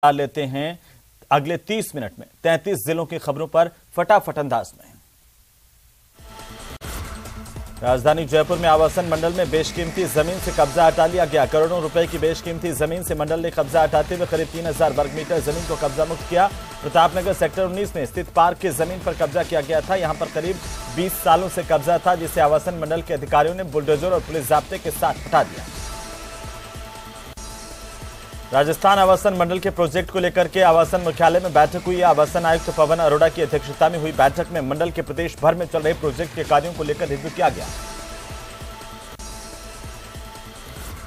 लेते हैं अगले 30 मिनट में 33 जिलों की खबरों पर फटाफट अंदाज में। राजधानी जयपुर में आवासन मंडल में बेशकीमती जमीन से कब्जा हटा लिया गया। करोड़ों रुपए की बेशकीमती जमीन से मंडल ने कब्जा हटाते हुए करीब 3000 वर्ग मीटर जमीन को कब्जा मुक्त किया। प्रतापनगर सेक्टर 19 में स्थित पार्क की जमीन पर कब्जा किया गया था। यहां पर करीब 20 सालों से कब्जा था, जिसे आवासन मंडल के अधिकारियों ने बुलडोजर और पुलिस जाब्ते के साथ हटा दिया। राजस्थान आवासन मंडल के प्रोजेक्ट को लेकर के आवासन मुख्यालय में बैठक हुई। आवासन आयुक्त पवन अरोड़ा की अध्यक्षता में हुई बैठक में मंडल के प्रदेश भर में चल रहे प्रोजेक्ट के कार्यों को लेकर रिव्यू किया गया।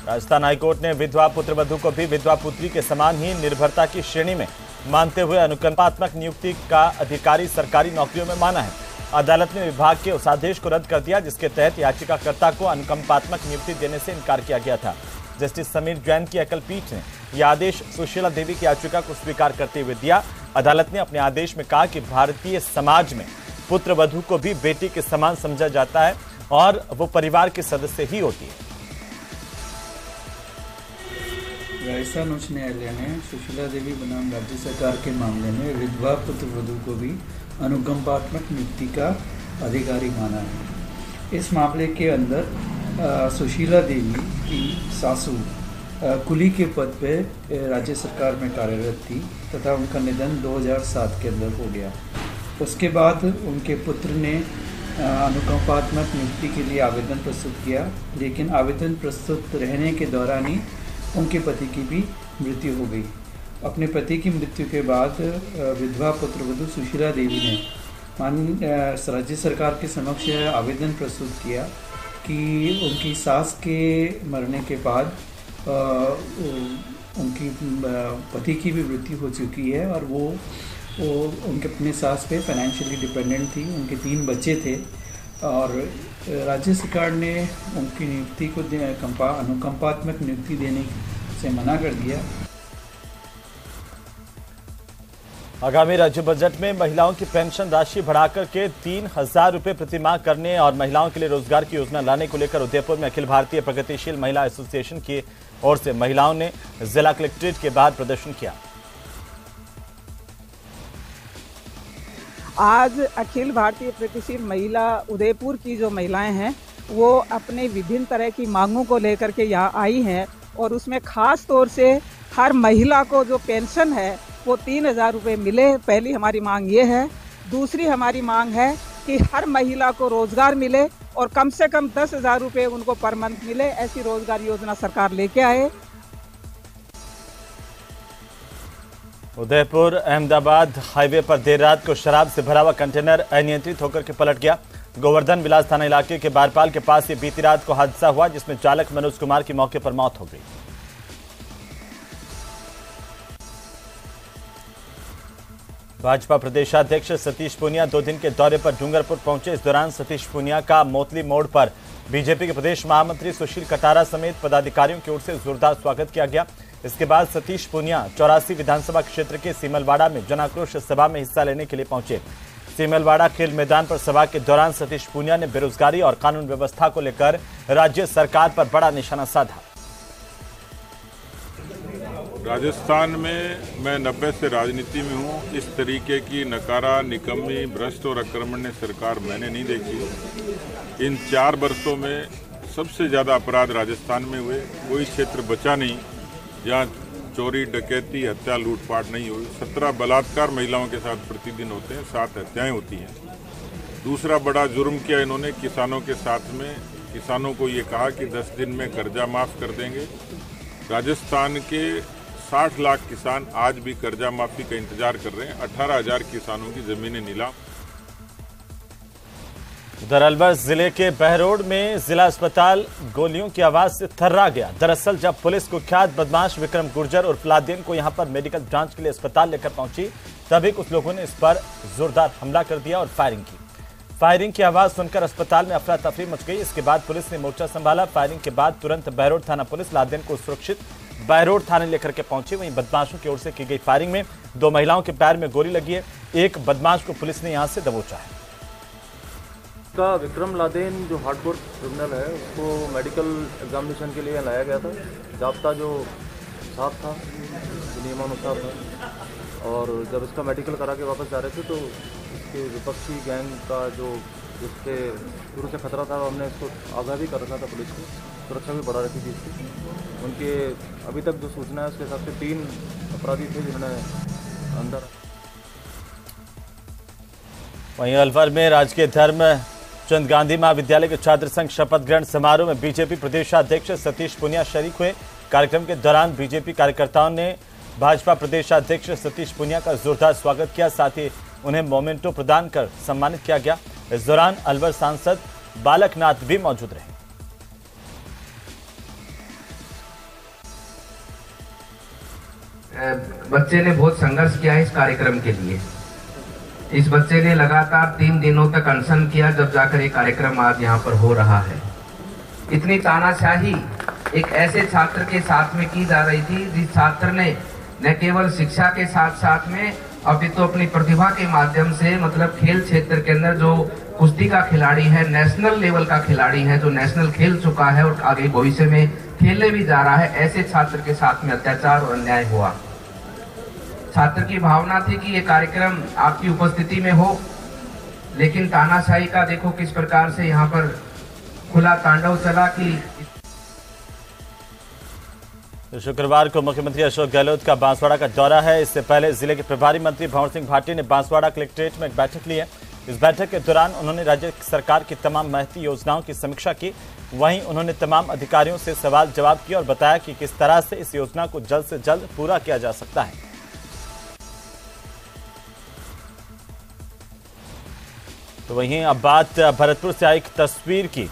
राजस्थान हाईकोर्ट ने विधवा पुत्रवधू को भी विधवा पुत्री के समान ही निर्भरता की श्रेणी में मानते हुए अनुकंपात्मक नियुक्ति का अधिकारी सरकारी नौकरियों में माना है। अदालत ने विभाग के उस आदेश को रद्द कर दिया जिसके तहत याचिकाकर्ता को अनुकंपात्मक नियुक्ति देने से इनकार किया गया था। जस्टिस समीर जैन की एकल पीठ ने यह आदेश सुशीला देवी की याचिका को स्वीकार करते हुए दिया। अदालत ने अपने आदेश में कहा कि भारतीय समाज में पुत्रवधू को भी बेटी के समान समझा जाता है और वो परिवार के सदस्य ही होती है। राजस्थान उच्च न्यायालय ने सुशीला देवी बनाम राज्य सरकार के मामले में विधवा पुत्रवधू को भी अनुकंपात्मक नियुक्ति का अधिकारी माना है। इस मामले के अंदर सुशीला देवी की सासू कुली के पद पे राज्य सरकार में कार्यरत थी तथा उनका निधन 2007 के अंदर हो गया। उसके बाद उनके पुत्र ने अनुकंपात्मक नियुक्ति के लिए आवेदन प्रस्तुत किया, लेकिन आवेदन प्रस्तुत रहने के दौरान ही उनके पति की भी मृत्यु हो गई। अपने पति की मृत्यु के बाद विधवा पुत्रवधू सुशीला देवी ने राज्य सरकार के समक्ष आवेदन प्रस्तुत किया कि उनकी सास के मरने के बाद उनकी पति की भी मृत्यु हो चुकी है और वो उनके अपने सास पे फाइनेंशियली डिपेंडेंट थी। उनके 3 बच्चे थे और राज्य सरकार ने उनकी नियुक्ति को अनुकंपात्मक नियुक्ति देने से मना कर दिया। आगामी राज्य बजट में महिलाओं की पेंशन राशि बढ़ाकर के 3000 रुपए प्रति माह करने और महिलाओं के लिए रोजगार की योजना लाने को लेकर उदयपुर में अखिल भारतीय प्रगतिशील महिला एसोसिएशन की ओर से महिलाओं ने जिला कलेक्ट्रेट के बाहर प्रदर्शन किया। आज अखिल भारतीय प्रगतिशील महिला उदयपुर की जो महिलाएं हैं वो अपने विभिन्न तरह की मांगों को लेकर के यहाँ आई हैं और उसमें खास तौर से हर महिला को जो पेंशन है वो 3000 रुपये मिले। पहली हमारी मांग ये है। दूसरी हमारी मांग है कि हर महिला को रोजगार मिले और कम से कम 10,000 रुपये उनको पर मंथ मिले। ऐसी रोजगार योजना सरकार लेके आए। उदयपुर अहमदाबाद हाईवे पर देर रात को शराब से भरा हुआ कंटेनर अनियंत्रित होकर के पलट गया। गोवर्धन विलास थाना इलाके के बारपाल के पास ये बीती रात को हादसा हुआ जिसमें चालक मनोज कुमार की मौके पर मौत हो गई। भाजपा प्रदेशाध्यक्ष सतीश पूनिया 2 दिन के दौरे पर डूंगरपुर पहुंचे। इस दौरान सतीश पूनिया का मोतली मोड़ पर बीजेपी के प्रदेश महामंत्री सुशील कटारा समेत पदाधिकारियों की ओर से जोरदार स्वागत किया गया। इसके बाद सतीश पूनिया 84 विधानसभा क्षेत्र के सीमलवाड़ा में जनाक्रोश सभा में हिस्सा लेने के लिए पहुंचे। सीमलवाड़ा खेल मैदान पर सभा के दौरान सतीश पूनिया ने बेरोजगारी और कानून व्यवस्था को लेकर राज्य सरकार पर बड़ा निशाना साधा। राजस्थान में मैं 90 से राजनीति में हूँ। इस तरीके की नकारा, निकम्मी, भ्रष्ट और आक्रमण्य सरकार मैंने नहीं देखी। इन 4 वर्षों में सबसे ज़्यादा अपराध राजस्थान में हुए। कोई क्षेत्र बचा नहीं जहाँ चोरी, डकैती, हत्या, लूटपाट नहीं हुई। 17 बलात्कार महिलाओं के साथ प्रतिदिन होते हैं, 7 हत्याएं होती हैं। दूसरा बड़ा जुर्म किया इन्होंने किसानों के साथ में। किसानों को ये कहा कि 10 दिन में कर्जा माफ़ कर देंगे। राजस्थान के 60 लाख किसान आज भी कर्जा माफी का इंतजार कर रहे हैं। 18,000 किसानों की जमीनें नीलाम। उधर अलवर जिले के बहरोड में जिला अस्पताल गोलियों की आवाज से थर्रा गया। दरअसल जब पुलिस कुख्यात बदमाश विक्रम गुर्जर और लादेन को यहां पर मेडिकल जांच के लिए अस्पताल लेकर पहुंची तभी कुछ लोगों ने इस पर जोरदार हमला कर दिया और फायरिंग की। फायरिंग की आवाज सुनकर अस्पताल में अफरा तफरी मच गई। इसके बाद पुलिस ने मोर्चा संभाला। फायरिंग के बाद तुरंत बहरोड थाना पुलिस लादेन को सुरक्षित बहरोड थाने लेकर के पहुंची। वहीं बदमाशों की ओर से की गई फायरिंग में 2 महिलाओं के पैर में गोली लगी है। एक बदमाश को पुलिस ने यहां से दबोचा है। विक्रम लादेन जो हार्डकोर क्रिमिनल है उसको मेडिकल एग्जामिनेशन के लिए लाया गया था। जाब्ता जो साफ था, नियमानुसार था। और जब इसका मेडिकल करा के वापस जा रहे थे तो इसके विपक्षी गैंग का जो इसके शुरू से खतरा था, हमने इसको आगाह भी कर रखा था, पुलिस को सुरक्षा भी बढ़ा रखी थी इसकी। उनके अभी तक जो सूचना है उसके हिसाब से 3 अपराधी थे जिन्होंने अंदर। वहीं अलवर में राजकीय धर्मचंद गांधी महाविद्यालय के छात्र संघ शपथ ग्रहण समारोह में बीजेपी प्रदेशाध्यक्ष सतीश पुनिया शरीक हुए। कार्यक्रम के दौरान बीजेपी कार्यकर्ताओं ने भाजपा प्रदेशाध्यक्ष सतीश पुनिया का जोरदार स्वागत किया, साथ ही उन्हें मोमेंटो प्रदान कर सम्मानित किया गया। इस दौरान अलवर सांसद बालकनाथ भी मौजूद रहे। बच्चे ने बहुत संघर्ष किया इस कार्यक्रम के लिए। इस बच्चे ने लगातार 3 दिनों तक अनशन किया, जब जाकर ये कार्यक्रम आज यहाँ पर हो रहा है। इतनी तानाशाही एक ऐसे छात्र के साथ में की जा रही थी जिस छात्र ने न केवल शिक्षा के साथ साथ में अभी तो अपनी प्रतिभा के माध्यम से मतलब खेल क्षेत्र के अंदर जो कुश्ती का खिलाड़ी है, नेशनल लेवल का खिलाड़ी है, जो नेशनल खेल चुका है और आगे भविष्य में खेलने भी जा रहा है, ऐसे छात्र के साथ में अत्याचार और अन्याय हुआ। छात्र की भावना थी कि ये कार्यक्रम आपकी उपस्थिति में हो, लेकिन तानाशाही का देखो किस प्रकार से यहाँ पर खुला तांडव चला कि शुक्रवार को मुख्यमंत्री अशोक गहलोत का बांसवाड़ा का दौरा है। इससे पहले जिले के प्रभारी मंत्री भंवर सिंह भाटी ने बांसवाड़ा कलेक्ट्रेट में एक बैठक ली है। इस बैठक के दौरान उन्होंने राज्य सरकार की तमाम महत्ती योजनाओं की समीक्षा की। वहीं उन्होंने तमाम अधिकारियों से सवाल जवाब किए और बताया कि किस तरह से इस योजना को जल्द से जल्द पूरा किया जा सकता है। तो वहीं अब बात भरतपुर से आई एक तस्वीर की,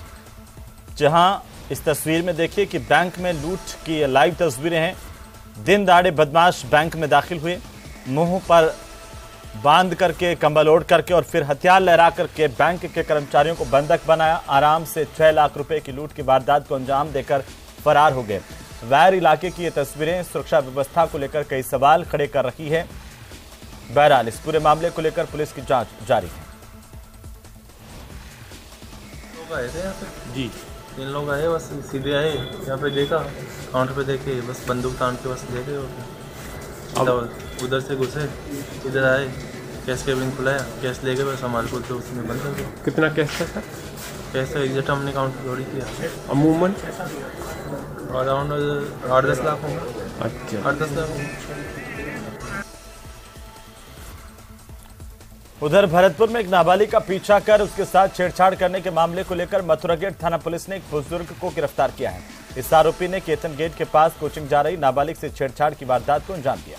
जहां इस तस्वीर में देखिए कि बैंक में लूट की लाइव तस्वीरें हैं। दिन दहाड़े बदमाश बैंक में दाखिल हुए, मुंह पर बांध करके, कंबल ओढ़ करके और फिर हथियार लहरा करके बैंक के कर्मचारियों को बंधक बनाया। आराम से 6 लाख रुपए की लूट की वारदात को अंजाम देकर फरार हो गए। वैर इलाके की ये तस्वीरें सुरक्षा व्यवस्था को लेकर कई सवाल खड़े कर रही है। बहरहाल इस पूरे मामले को लेकर पुलिस की जांच जारी है। आए थे यहाँ पे जी, 3 लोग आए, बस सीधे आए यहाँ पे, देखा काउंटर पे, देखे बस बंदूक तान के बस देखे और उधर से घुसे, इधर आए, कैश केबिन खुलाया, कैश ले गए, बस हमारे को तो उसमें बंद कर दिया। कितना कैश था सर? कैश तो एग्जैक्ट हमने काउंटर थोड़ी किया, अमूमन अराउंड 8-10 लाख होंगे। अच्छा, 8-10 लाख। उधर भरतपुर में एक नाबालिग का पीछा कर उसके साथ छेड़छाड़ करने के मामले को लेकर मथुरा गेट थाना पुलिस ने एक बुजुर्ग को गिरफ्तार किया है। इस आरोपी ने केतन गेट के पास कोचिंग जा रही नाबालिग से छेड़छाड़ की वारदात को अंजाम दिया।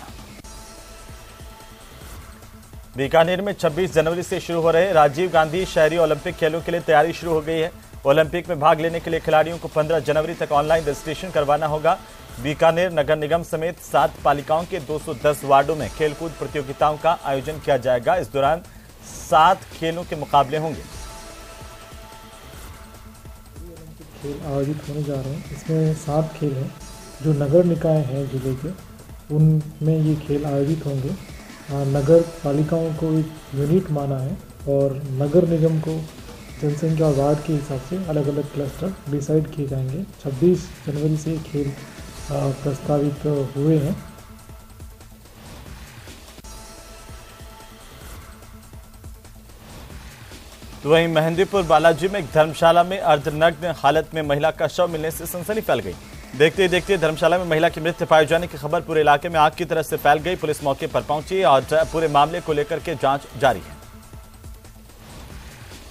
बीकानेर में 26 जनवरी से शुरू हो रहे राजीव गांधी शहरी ओलंपिक खेलों के लिए तैयारी शुरू हो गई है। ओलंपिक में भाग लेने के लिए खिलाड़ियों को 15 जनवरी तक ऑनलाइन रजिस्ट्रेशन करवाना होगा। बीकानेर नगर निगम समेत 7 पालिकाओं के 210 वार्डों में खेलकूद प्रतियोगिताओं का आयोजन किया जाएगा। इस दौरान 7 खेलों के मुकाबले होंगे। खेल आयोजित होने जा रहे हैं। इसमें 7 खेल हैं जो नगर निकाय हैं जिले के, उनमें ये खेल आयोजित होंगे। नगर पालिकाओं को एक यूनिट माना है और नगर निगम को जनसंख्या वार्ड के हिसाब से अलग अलग क्लस्टर डिसाइड किए जाएंगे। 26 जनवरी से खेल प्रस्तावित हुए हैं। तो वहीं मेहंदीपुर बालाजी में एक धर्मशाला में अर्धनग्न हालत में महिला का शव मिलने से सनसनी फैल गई। देखते ही देखते धर्मशाला में महिला की मृत्यु पाए जाने की खबर पूरे इलाके में आग की तरह से फैल गई। पुलिस मौके पर पहुंची और पूरे मामले को लेकर के जांच जारी है।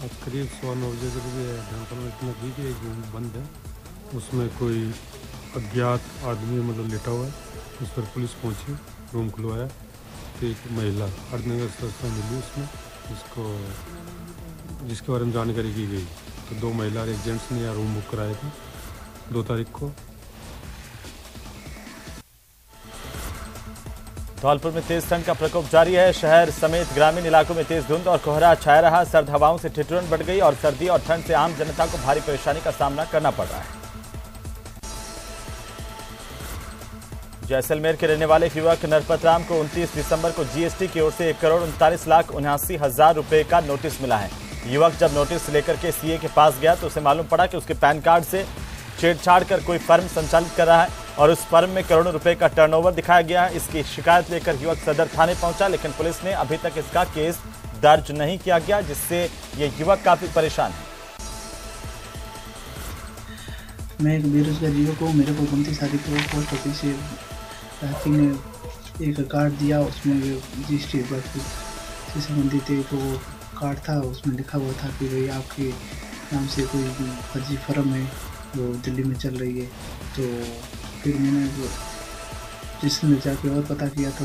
आज करीब 9:15 बजे धर्मशाला में इतना की एक रूम बंद है, उसमें कोई अज्ञात आदमी मतलब लेटा हुआ है। उस पर पुलिस पहुंची, रूम खुलवाया तो एक महिला अर्धनग्न अवस्था मिली उसमें, जिसके बारे में जानकारी की गई। तो 2 महिला और एक जेंट्स ने यहाँ रूम बुक कराए थे 2 तारीख को। धौलपुर में तेज ठंड का प्रकोप जारी है। शहर समेत ग्रामीण इलाकों में तेज धुंध और कोहरा छाया रहा। सर्द हवाओं से ठिठुरन बढ़ गई और सर्दी और ठंड से आम जनता को भारी परेशानी का सामना करना पड़ रहा है। जैसलमेर के रहने वाले युवक नरपत राम को 29 दिसंबर को जीएसटी की ओर से 1,39,79,000 रुपए का नोटिस मिला है। युवक जब नोटिस लेकर के सीए के पास गया तो उसे मालूम पड़ा कि उसके पैन कार्ड से छेड़छाड़ कर कोई फर्म संचालित कर रहा है। और उस फर्म में करोड़ों रुपए का टर्नओवर दिखाया गया। इसकी शिकायत लेकर युवक सदर थाने पहुंचा, लेकिन पुलिस ने अभी तक इसका केस दर्ज नहीं किया गया, जिससे ये युवक काफी परेशान है। मैं एक बेरोजगार युवक हूँ। मेरे को 29 तारीख को पोस्ट ऑफिस ने एक कार्ड दिया, उसमें रजिस्ट्री से संबंधित एक वो कार्ड था, उसमें लिखा हुआ था कि भाई आपके नाम से कोई फर्जी फर्म है वो दिल्ली में चल रही है। तो फिर मैंने जिसमें जाके और पता किया तो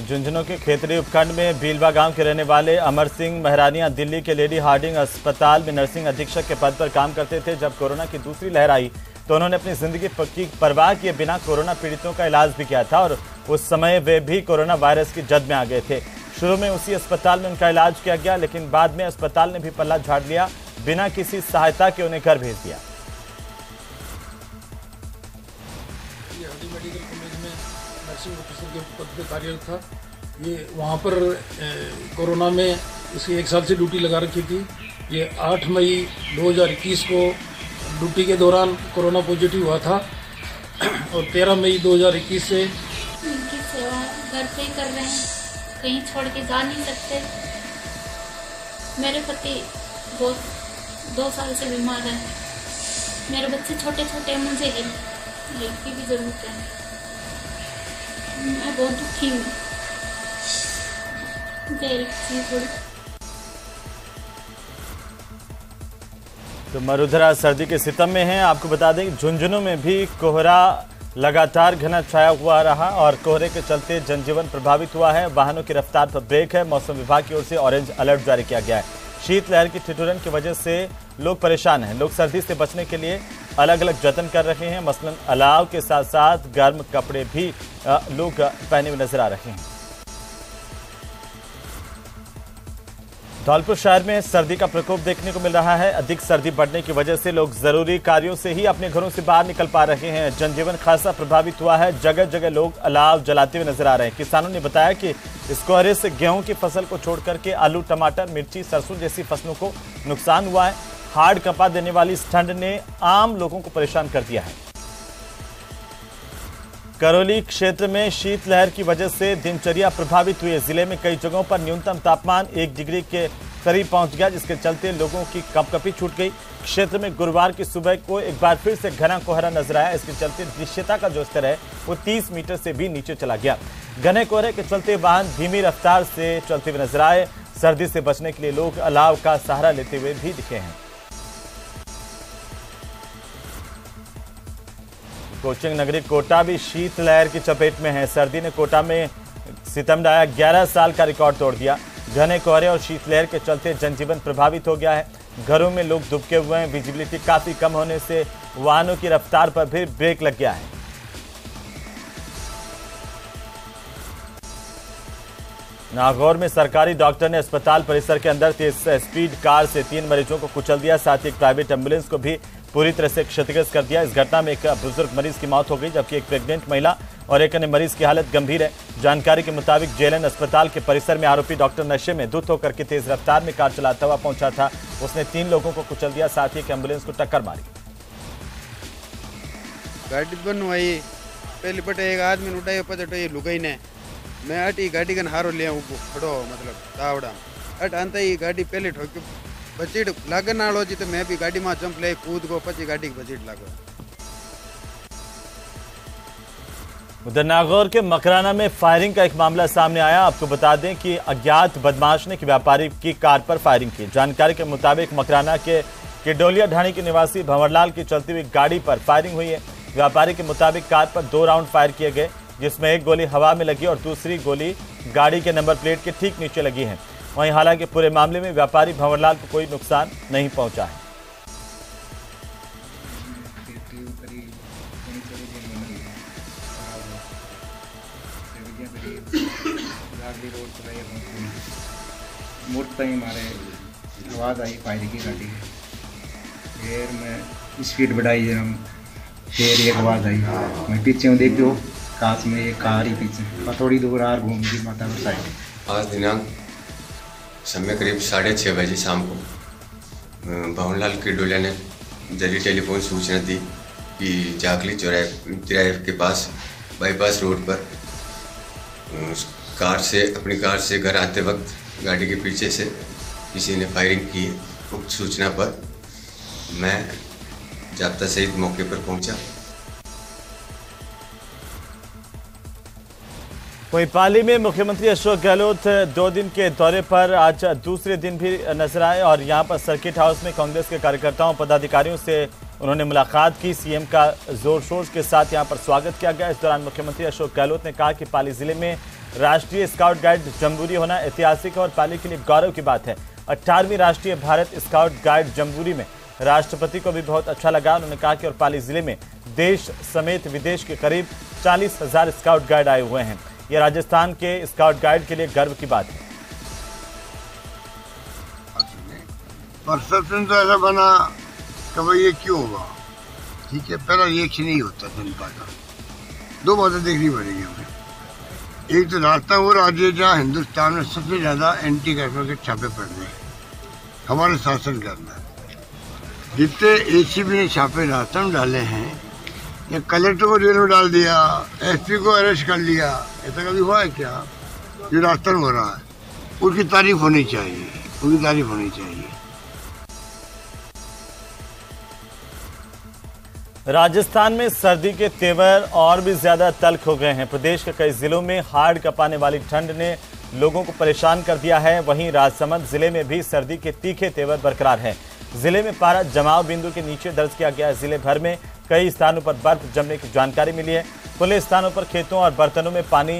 झुंझुनू के खेतरी उपखंड में बीलवा गांव के रहने वाले अमर सिंह महरानिया दिल्ली के लेडी हार्डिंग अस्पताल में नर्सिंग अधीक्षक के पद पर काम करते थे। जब कोरोना की दूसरी लहर आई तो उन्होंने अपनी जिंदगी की परवाह किए बिना कोरोना पीड़ितों का इलाज भी किया था और उस समय वे भी कोरोना वायरस की जद में आ गए थे। शुरू में उसी अस्पताल में उनका इलाज किया गया, लेकिन बाद में अस्पताल ने भी पल्ला झाड़ लिया, बिना किसी सहायता के उन्हें घर भेज दिया। मेडिकल कॉलेज में नर्सिंग ऑफिसर के पद पर कार्यरत था। ये वहाँ पर कोरोना में इसकी 1 साल से ड्यूटी लगा रखी थी। ये 8 मई 2021 को ड्यूटी के दौरान कोरोना पॉजिटिव हुआ था और 13 मई 2021 से उनकी सेवा घर पे कर रहे हैं, कहीं छोड़ के जा नहीं सकते। मेरे पति बहुत 2 साल से बीमार है। मेरे बच्चे छोटे छोटे, मुझे हेल्प की भी जरूरत है। मैं बहुत दुखी हूँ, मुझे हेल्प चाहिए थोड़ी। तो मरुधरा सर्दी के सितम में है। आपको बता दें झुंझुनू में भी कोहरा लगातार घना छाया हुआ रहा और कोहरे के चलते जनजीवन प्रभावित हुआ है। वाहनों की रफ्तार पर ब्रेक है। मौसम विभाग की ओर से ऑरेंज अलर्ट जारी किया गया है। शीतलहर की ठिठुरन की वजह से लोग परेशान हैं। लोग सर्दी से बचने के लिए अलग अलग जतन कर रहे हैं। मसलन अलाव के साथ साथ गर्म कपड़े भी लोग पहने हुए नजर आ रहे हैं। धौलपुर शहर में सर्दी का प्रकोप देखने को मिल रहा है। अधिक सर्दी बढ़ने की वजह से लोग जरूरी कार्यों से ही अपने घरों से बाहर निकल पा रहे हैं। जनजीवन खासा प्रभावित हुआ है। जगह जगह लोग अलाव जलाते हुए नजर आ रहे हैं। किसानों ने बताया कि इस कोहरे से गेहूं की फसल को छोड़ करके आलू, टमाटर, मिर्ची, सरसों जैसी फसलों को नुकसान हुआ है। हाड़ कंपा देने वाली इस ठंड ने आम लोगों को परेशान कर दिया है। करौली क्षेत्र में शीतलहर की वजह से दिनचर्या प्रभावित हुई है। जिले में कई जगहों पर न्यूनतम तापमान 1 डिग्री के करीब पहुंच गया, जिसके चलते लोगों की कंपकपी छूट गई। क्षेत्र में गुरुवार की सुबह को एक बार फिर से घना कोहरा नजर आया। इसके चलते दृश्यता का जो स्तर है वो 30 मीटर से भी नीचे चला गया। घने कोहरे के चलते वाहन धीमी रफ्तार से चलते हुए नजर आए। सर्दी से बचने के लिए लोग अलाव का सहारा लेते हुए भी दिखे हैं। कोचिंग नगरी कोटा भी शीतलहर की चपेट में है। सर्दी ने कोटा में सितम डाया 11 साल का रिकॉर्ड तोड़ दिया। घने कोहरे और शीतलहर के चलते जनजीवन प्रभावित हो गया है। घरों में लोग दुबके हुए हैं। विजिबिलिटी काफी कम होने से वाहनों की रफ्तार पर भी ब्रेक लग गया है। नागौर में सरकारी डॉक्टर ने अस्पताल परिसर के अंदर तेज स्पीड कार से 3 मरीजों को कुचल दिया। साथ ही एक प्राइवेट एम्बुलेंस को भी पूरी तरह से क्षतिग्रस्त कर दिया। इस घटना में एक बुजुर्ग मरीज की मौत हो गई, जबकि एक प्रेग्नेंट महिला और एक अन्य मरीज की हालत गंभीर है। जानकारी के मुताबिक जेएलएन अस्पताल के परिसर में आरोपी डॉक्टर नशे में धुत होकर के तेज रफ्तार में कार चलाता हुआ पहुंचा था। उसने 3 लोगों को कुचल दिया, साथ ही एक एम्बुलेंस को टक्कर मारी। गाड़ी बनवाई पहले पटे एक आदमी उठाई पचटो लुगाई ने मैं अटी गाड़ी का हारो लिया खड़ो मतलब तावड़ा अट अंत ही गाड़ी पहले ठोक बचीट लागन आलो जी तो मैं भी गाड़ी में जंप ले कूद को पची गाड़ी की बचीट लागो। उधर नागौर के मकराना में फायरिंग का एक मामला सामने आया। आपको बता दें कि अज्ञात बदमाश ने व्यापारी की कार पर फायरिंग की। जानकारी के मुताबिक मकराना के किडोलिया ढाणी के निवासी भंवरलाल की चलती हुई गाड़ी पर फायरिंग हुई है। व्यापारी के मुताबिक कार पर 2 राउंड फायर किए गए, जिसमें एक गोली हवा में लगी और दूसरी गोली गाड़ी के नंबर प्लेट के ठीक नीचे लगी है। वहीं हालांकि पूरे मामले में व्यापारी भंवरलाल को कोई नुकसान नहीं पहुंचा है। मारे आवाज़ आई फायर की गाड़ी, फिर मैं स्पीड बढ़ाई जरा, फिर एक आवाज़ आई, मैं पीछे देखो काश में एक कार ही पीछे थोड़ी दूर आर घूम गई माता को साइड। आज दिनांक समय करीब 6:30 बजे शाम को भंवरलाल किडोलिया ने जरिए टेलीफोन सूचना दी कि जाखली तिराहे के पास बाईपास रोड पर अपनी कार से घर आते वक्त गाड़ी के पीछे से किसी ने फायरिंग की। उक्त सूचना पर मैं जाब्ता सहित मौके पर पहुंचा। वहीं पाली में मुख्यमंत्री अशोक गहलोत 2 दिन के दौरे पर आज दूसरे दिन भी नजर आए और यहां पर सर्किट हाउस में कांग्रेस के कार्यकर्ताओं पदाधिकारियों से उन्होंने मुलाकात की। सीएम का जोर शोर के साथ यहां पर स्वागत किया गया। इस दौरान मुख्यमंत्री अशोक गहलोत ने कहा कि पाली जिले में राष्ट्रीय स्काउट गाइड जम्बूरी होना ऐतिहासिक और पाली के लिए गौरव की बात है। 18वीं राष्ट्रीय भारत स्काउट गाइड जम्बूरी में राष्ट्रपति को भी बहुत अच्छा लगा। उन्होंने कहा कि और पाली जिले में देश समेत विदेश के करीब 40,000 स्काउट गाइड आए हुए हैं। यह राजस्थान के स्काउट गाइड के लिए गर्व की बात है। परसेप्शन तो ऐसा बना कि भाई ये क्यों हुआ, ठीक है, पहला रिएक्शन ही होता जनता का। 2 बातें देखनी पड़ेगी हमें। एक तो राजस्थान वो राज्य है जहाँ हिंदुस्तान में सबसे ज्यादा एंटी करप्शन के छापे पड़ रहे हैं हमारे शासन के अंदर। जितने एसीबी ने छापे राजस्थान में डाले हैं, या कलेक्टर को जेल में डाल दिया, एसपी को अरेस्ट कर लिया, ऐसा कभी हुआ है क्या? जो राजस्थान हो रहा है उसकी तारीफ होनी चाहिए, उनकी तारीफ होनी चाहिए। राजस्थान में सर्दी के तेवर और भी ज्यादा तल्ख हो गए हैं। प्रदेश के कई जिलों में हाड़ कपाने वाली ठंड ने लोगों को परेशान कर दिया है। वहीं राजसमंद जिले में भी सर्दी के तीखे तेवर बरकरार हैं। जिले में पारा जमाव बिंदु के नीचे दर्ज किया गया है। जिले भर में कई स्थानों पर बर्फ जमने की जानकारी मिली है। खुले स्थानों पर खेतों और बर्तनों में पानी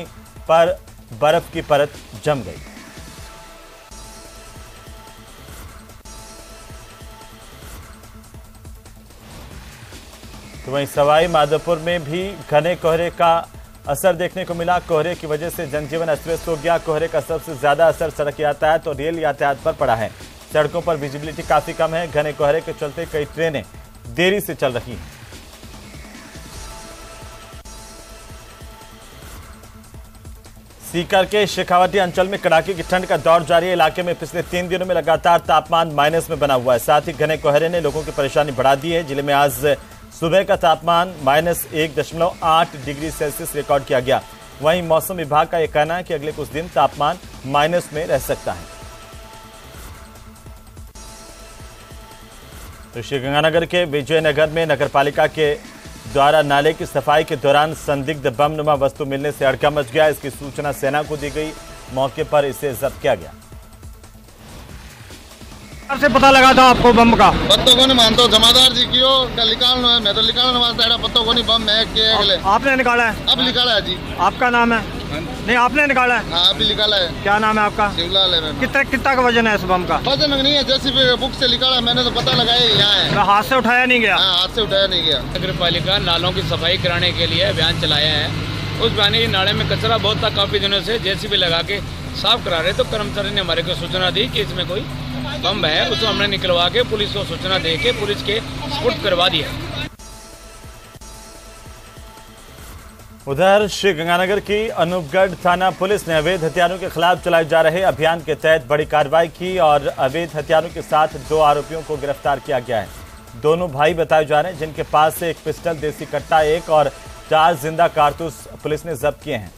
पर बर्फ की परत जम गई। तो वहीं सवाई माधोपुर में भी घने कोहरे का असर देखने को मिला। कोहरे की वजह से जनजीवन अस्त व्यस्त हो गया। कोहरे का सबसे ज्यादा असर सड़क यातायात और रेल यातायात पर पड़ा है। सड़कों पर विजिबिलिटी काफी कम है। घने कोहरे के चलते कई ट्रेनें देरी से चल रही हैं। सीकर के शेखावटी अंचल में कड़ाके की ठंड का दौर जारी है। इलाके में पिछले 3 दिनों में लगातार तापमान माइनस में बना हुआ है। साथ ही घने कोहरे ने लोगों की परेशानी बढ़ा दी है। जिले में आज सुबह का तापमान -1.8 डिग्री सेल्सियस रिकॉर्ड किया गया। वहीं मौसम विभाग का यह कहना है कि अगले कुछ दिन तापमान माइनस में रह सकता है। तो श्रीगंगानगर के विजयनगर में नगरपालिका के द्वारा नाले की सफाई के दौरान संदिग्ध बम नुमा वस्तु मिलने से हड़कंप मच गया। इसकी सूचना सेना को दी गई। मौके पर इसे जब्त किया गया। से पता लगा था आपको बम का? पत्तों को नहीं मानता, जमादार जी की निकालना है, मैं तो निकालने वाला पत्तों को नहीं, बम है के आपने निकाला है? अब निकाला है जी। आपका नाम है? नहीं, आपने निकाला है? हाँ, अभी निकाला है। क्या नाम है आपका? शिवलाल है। कितना का वजन है इस बम का? वजन नहीं है, जैसे बुक से निकाला, मैंने तो पता लगाया यहाँ है। हाथ से उठाया नहीं गया? हाँ, हाथ से उठाया नहीं गया। नगर पालिका नालों की सफाई कराने के लिए अभियान चलाया है। उस बहाने की नाले में कचरा बहुत था, काफी दिनों से जेसीबी लगा के साफ करा रहे, तो कर्मचारी ने हमारे को सूचना दी कि इसमें कोई बम है। उसको हमने निकलवा के पुलिस को सूचना दे के पुलिस के स्पुर्द करवा दिया। उधर श्रीगंगानगर की अनूपगढ़ थाना पुलिस ने अवैध हथियारों के खिलाफ चलाए जा रहे अभियान के तहत बड़ी कार्रवाई की और अवैध हथियारों के साथ 2 आरोपियों को गिरफ्तार किया गया है। दोनों भाई बताए जा रहे हैं, जिनके पास से एक पिस्टल, देसी कट्टा 1 और 4 जिंदा कारतूस पुलिस ने जब्त किए हैं।